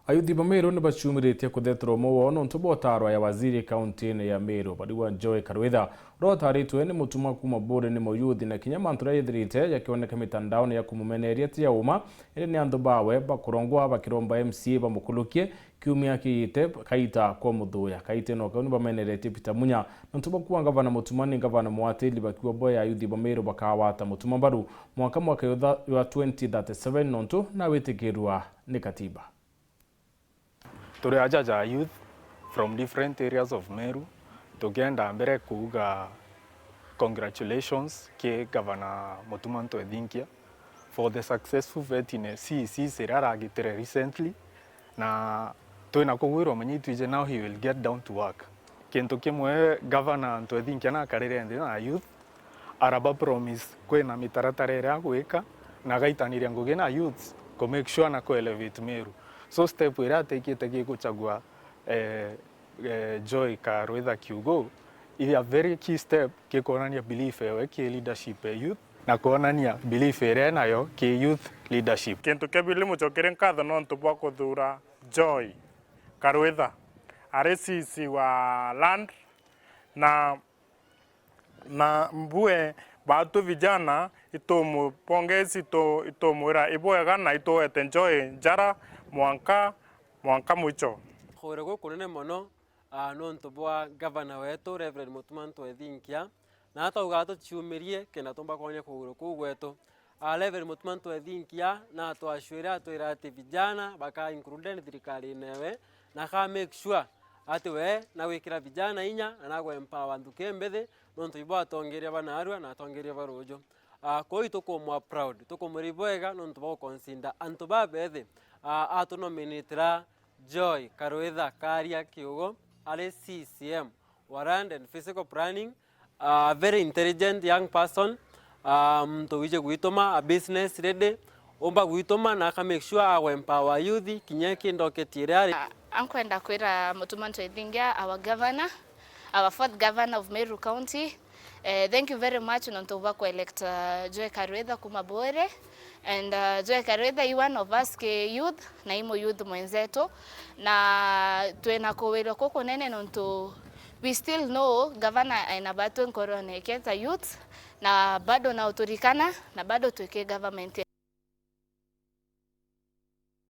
Ayuthi ba Meru ni bachumiritie kuthethero muwono ntubotarwa ya waziri kaunti ya Meru BARIUGA Joy Karwîtha rotaritwe ni mutuma kuma bodi ni moyuthi na kinya mantura yithirite yakioneka mitandao ya kumumeneria tia uma ili ni andu bawe bakurongwa bakiromba MC bamukulukie kiumia kiite kaita kwa muthuya kaite no kauni bameneretie Peter Munya ntuba kuwa gavana mutumani gavana mwatili bakiwa boya ayuthi ba Meru bakawata mutuma baru mwaka wa 2037 nontu na witikirwa ni katiba. Turi ajaja youth from different areas of Meru tugenda mbere kuuga congratulations ke Governor Mutumanto Nthukî for the successful vet in CEC seraragitere recently na twina kugwirwo manyitwije now he will get down to work kintu kimwe Governor Nthukî na karire ndi na youth araba promise kwina mitaratara ya gwika na gaitaniria ngugi na youths ko make sure na ko elevate Meru. So step wira tekite gikuchagua Joy Karwîtha KUUGA is a very key step ke KWONANIA belief ewe ke leadership youth na KWONANIA belief ere nayo ke youth leadership. Kintu kebili muchokere nkatho no ntubwa kuthura Joy Karwîtha are CC wa land na mbue batu vijana itomu pongezi itomwira iboega na itoete Joy njara mwanka mwicho khore go kunene mono no ntubwa governor wetu Reverend Mutumanto Nthukî na hata ugato chiumirie kena tomba konya kuguru kugwetu Reverend Mutumanto Nthukî na twashwira atwira ati vijana baka include thirikari newe na ka make sure ati we na wikira vijana inya na go empower Nthukî mbethe no ntubwa atongeria bana arua na atongeria barojo koi tuko proud tuko muriboega no ntubwa consider antuba bethe atunominitira Joy Karwîtha Karia KUUGA ale CECM Warrant and Physical Planning, a very intelligent young person, to which guitoma a business ready omba guitoma na ka make sure our empower youth kinyeki ndoke tirari ankwenda kwira Mutumanto Nthukî our governor, our fourth governor of Meru County. Thank you very much nontoba ku elect Joy Karwîtha kumabore and Joy Karwîtha is one of us ke youth na imo youth mwenzetu na twena kowero koko nene nonto we still know governor inabatu nkorone keta youth na bado na uturikana na bado tuke government